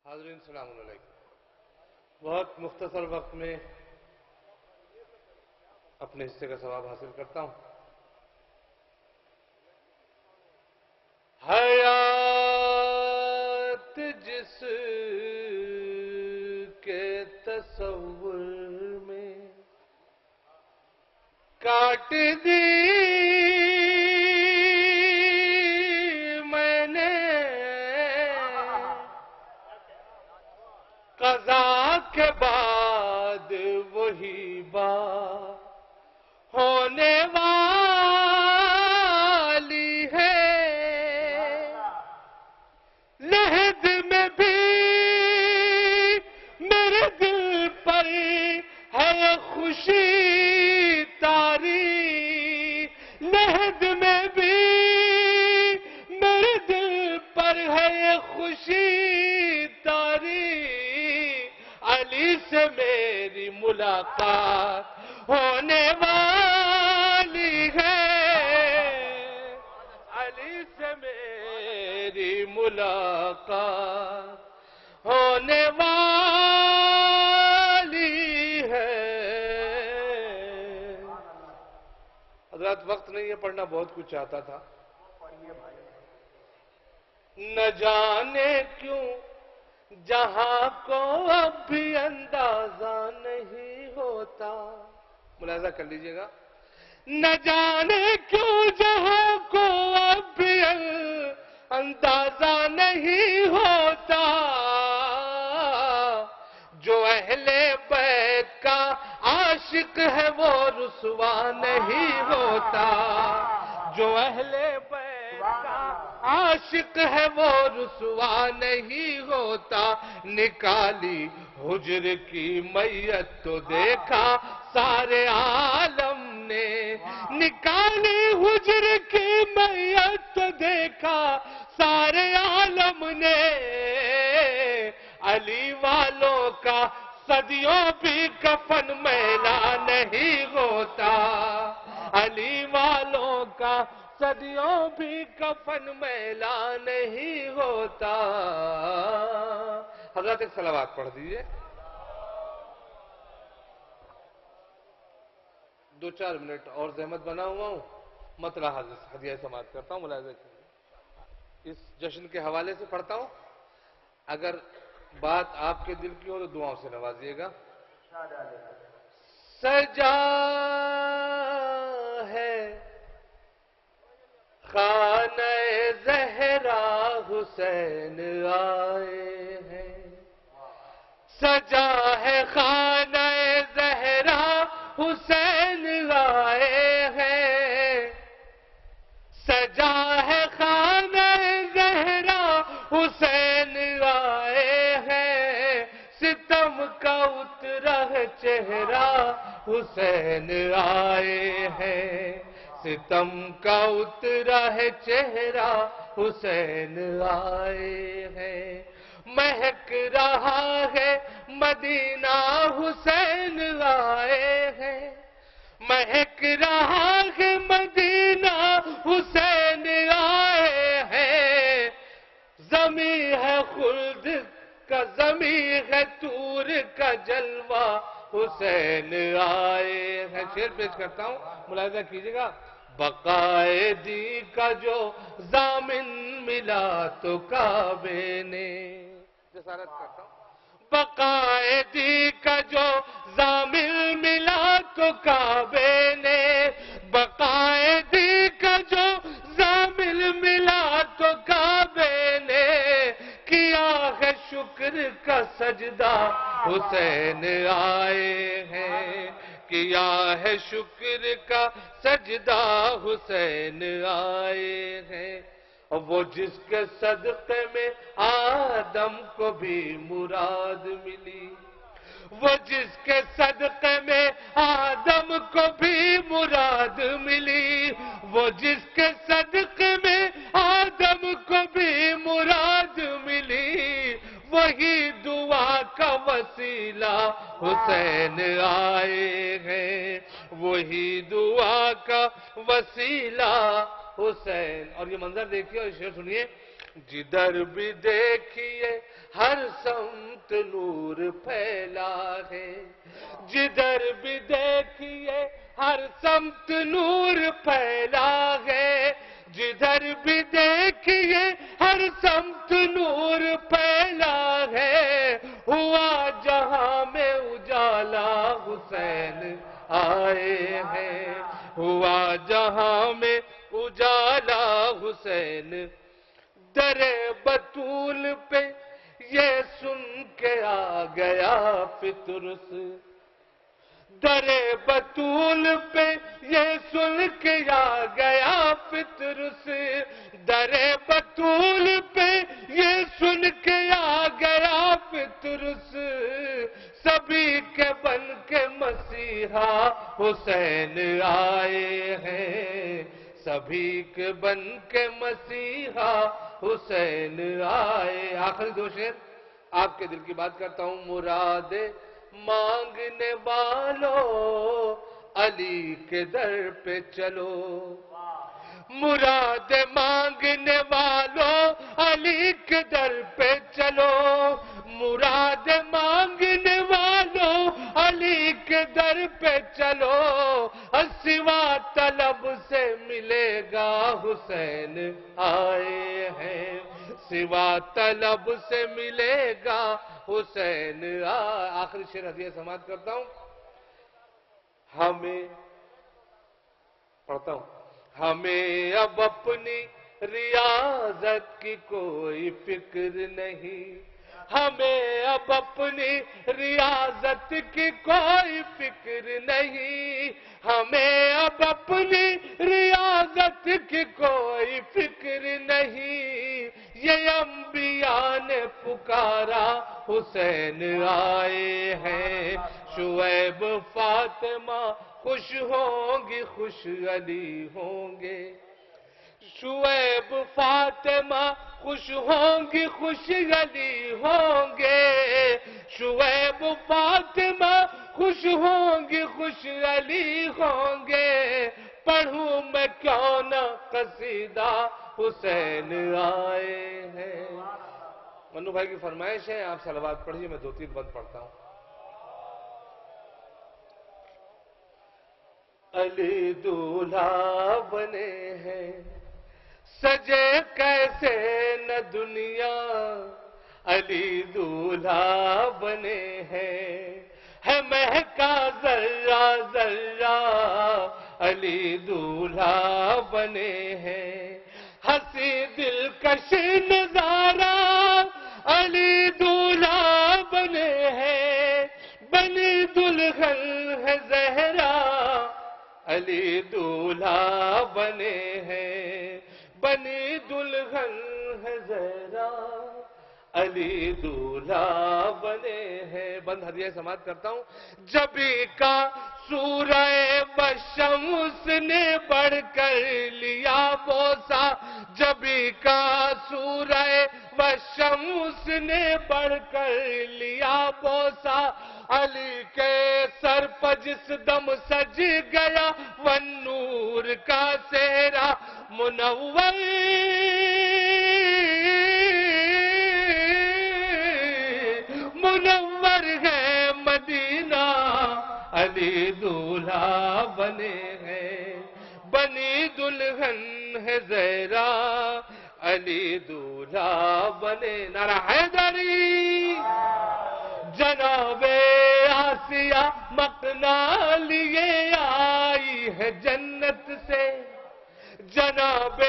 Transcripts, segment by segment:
حاضرین السلام علیکم۔ بہت مختصر وقت میں اپنے حصے کا ثواب حاصل کرتا ہوں۔ حیات جس کے تصور میں کاٹ دی میں نے، قضا کے بعد وہی بات ہونے والی ہے۔ لحد میں بھی میرے دل پر ہے خوشی طاری، لحد میں بھی میرے دل پر ہے خوشی طاری۔ علی سے میری ملاقات ہونے والی ہے، علی سے میری ملاقات ہونے والی ہے۔ حضرات وقت نہیں ہے، پڑھنا بہت کچھ چاہتا تھا۔ نہ جانے کیوں جہاں کو اب بھی اندازہ نہیں ہوتا، ملاحظہ کر لیجئے گا۔ نہ جانے کیوں جہاں کو اب بھی اندازہ نہیں ہوتا، جو اہل بیت کا عاشق ہے وہ رسوا نہیں ہوتا، جو اہل بیت کا عاشق ہے وہ رسوا نہیں ہوتا۔ نکالی حجر کی میت تو دیکھا سارے عالم نے، نکالی حجر کی میت تو دیکھا سارے عالم نے۔ علی والوں کا صدیوں بھی کفن میلا نہیں ہوتا، علی والوں کا صدیوں بھی کفن میلا نہیں ہوتا۔ حضرت ایک صلوات پڑھ دیجئے۔ 2-4 منٹ اور زحمت بنا ہوا ہوں، مطلع ہدیہ سماعت کرتا ہوں، ملاحظہ کیجیے۔ اس جشن کے حوالے سے پڑھتا ہوں، اگر بات آپ کے دل کی ہو تو دعاؤں سے نوازیے گا۔ سجا ہے خانہ زہرا حسین آئے ہیں، سجا ہے خانہ زہرا حسین آئے ہیں، سجا ہے خانہ زہرا حسین آئے ہیں، ستم کا اترا چہرہ حسین آئے ہیں، ستم کا اترا ہے چہرہ حسین آئے ہیں۔ مہک رہا ہے مدینہ حسین آئے ہیں، مہک رہا ہے مدینہ حسین آئے ہیں۔ زمین ہے خلد کا، زمین ہے طور کا جلوہ حسین آئے ہیں۔ شعر پیش کرتا ہوں، ملاحظہ کیجئے گا۔ بقائے دی کا جو ضامن ملا تو کعبے نے، جسارت کرتا ہوں۔ بقائے دی کا جو ضامن ملا تو کعبے نے، بقائے دی کا جو ضامن ملا تو کعبے نے، کیا ہے شکر کا سجدہ حسین آئے ہیں، کیا ہے شکر کا سجدہ حسین آئے ہیں۔ وہ جس کے صدقے میں آدم کو بھی مراد ملی، وہ جس کے صدقے میں آدم کو بھی مراد ملی، وہ جس کے صدقے میں آدم کو بھی مراد ملی، وہی دعا کا وسیلہ حسین آئے ہیں، وہی دعا کا وسیلہ حسین۔ اور یہ منظر دیکھیے اور شعر سنیے۔ جدھر بھی دیکھیے ہر سمت نور پھیلا ہے، جدھر بھی دیکھیے ہر سمت نور پھیلا ہے، جدھر بھی دیکھیے ہر سمت نور پھیلا ہے، ہوا جہاں میں اجالا حسین آئے ہیں، ہوا جہاں میں اجالا حسین، در بطول پہ یہ سن کے آ گیا فطرس، در بطول پہ یہ سن کے آ گیا فطرس، در بطول پہ یہ سن کے آ گیا فطرس، سبھی کے بن کے مسیحا حسین آئے ہیں، سبھی کے بن کے مسیحا حسین آئے۔ آخری دو شعر آپ کے دل کی بات کرتا ہوں۔ مراد مانگنے والوں علی کے در پہ چلو، مراد مانگنے والوں علی کے در پہ چلو، مراد مانگنے والوں علی کے در پہ چلو، سوا طلب سے ملے گا حسین آئے ہیں، سوا طلب سے ملے گا حسین آخری شعر ہدیہ سماعت کرتا ہوں۔ ہمیں پڑھتا ہوں، ہمیں اب اپنی ریاضت کی کوئی فکر نہیں، ہمیں اب اپنی ریاضت کی کوئی فکر نہیں، ہمیں اب اپنی ریاضت کی کوئی فکر نہیں، یہ انبیاء نے پکارا حسین آئے ہیں، شعیب فاطمہ خوش ہوں گی خوش علی ہوں گے، شعیب فاطمہ خوش ہوں گی خوش علی ہوں گے، شعیب فاطمہ خوش ہوں گی خوش علی ہوں گے، پڑھوں میں کیوں نہ قصیدہ حسین آئے ہیں۔ منو بھائی کی فرمائش ہے، آپ صلوات پڑھیے، میں 2-3 بند پڑھتا ہوں۔ علی دولہا بنے ہیں، سجے کیسے نہ دنیا، علی دولہا بنے ہیں، ہے مہکا ذرہ ذرہ، علی دولہا بنے ہیں، ہنسی دلکش نظارہ، علی دولہا بنے ہیں، بنی دلہن ہے زہرا، علی دولہا بنے ہیں، بنی دلہن ہے زہرا، علی دولہا بنے ہیں۔ بند ہدیہ سماعت کرتا ہوں۔ جبی کا سورہ والشمس نے بڑھ کر لیا بوسا، جبی کا سورہ والشمس نے بڑھ کر لیا بوسا، علی کے سر پر جس دم سج گیا والنور کا سہرا، منور منور ہے مدینہ، علی دولہا بنے ہیں، بنی دلہن ہے زہرا، علی دولہا بنے۔ نعرہ حیدری۔ جناب آسیہ مقلا لیے آئی ہے جنت سے، جناب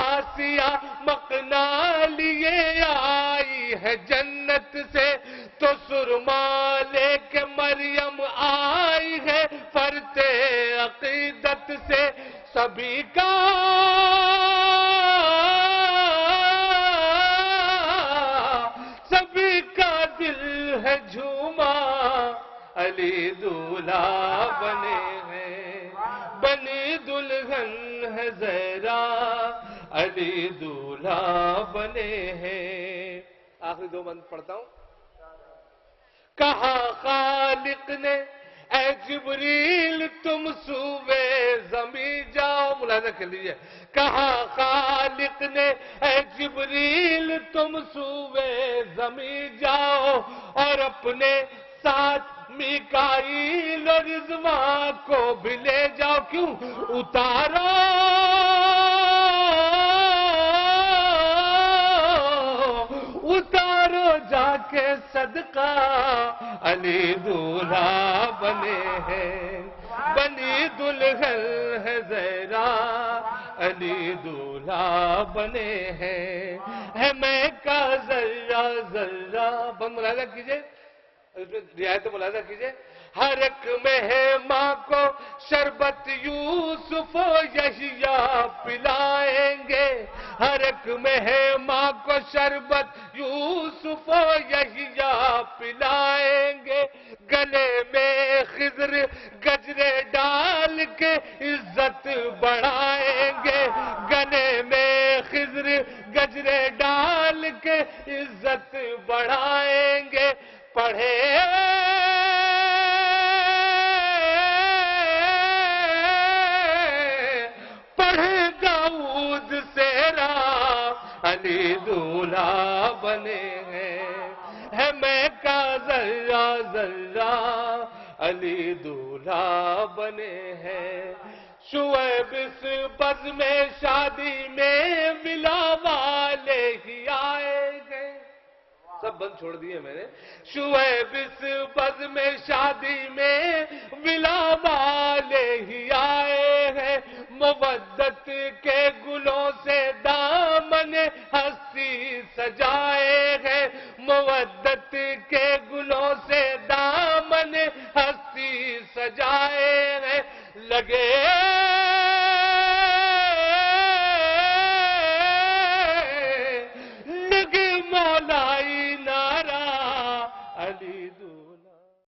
آسیہ مقلا لیے آئی ہے جنت سے، تو سرما لے کے مریم آئی ہے فرط عقیدت سے، سبھی کا دل ہے جھوما، علی دولہا بنے ہیں، بنی دلہن ہے زہرا، علی دولہا بنے ہیں۔ آخری 2 بند پڑھتا ہوں۔ کہا خالق نے اے جبریل تم سوئے زمین جاؤ. ملاحظہ کر لیجیے کہا خالق نے اے جبریل تم سوئے زمین جاؤ اور اپنے ساتھ میکائیل اور رضوان کو بھی لے جاؤ. کیوں؟ اتارو اتارو جا کے صدقہ علی دولہا بنے ہیں بنی دلہن ہے زہرا علی دولہا بنے ہیں ہے میں کا ذرہ ذرہ. بند ملاحظہ کیجئے رعایت ملاحظہ کیجئے. ہر ایک مہمان کو شربت یوسف و یحییٰ پلائیں گے. ہر ایک مہمان کو شربت یوسف و یحییٰ پلائیں گے. گلے میں خضر گجرے ڈال کے عزت بڑھائیں گے. گلے میں خضر گجرے ڈال کے عزت بڑھائیں گے. پڑھے داؤد سیرا علی دولہا بنے ہیں ہے میں کا ذرہ ذرہ علی دولہا بنے ہیں. شعیب اس بزم میں شادی میں ملا والے ہی آئے گئے. سب بند چھوڑ دیے میں نے. شعیب اس بزم میں شادی میں ملا والے ہی آئے ہیں. مودت کے گلوں سے دامن ہستی سجائے ہیں. مودت کے گلوں سے دامن ہستی سجائے ہیں. لگے مولائی نعرہ علی دولہا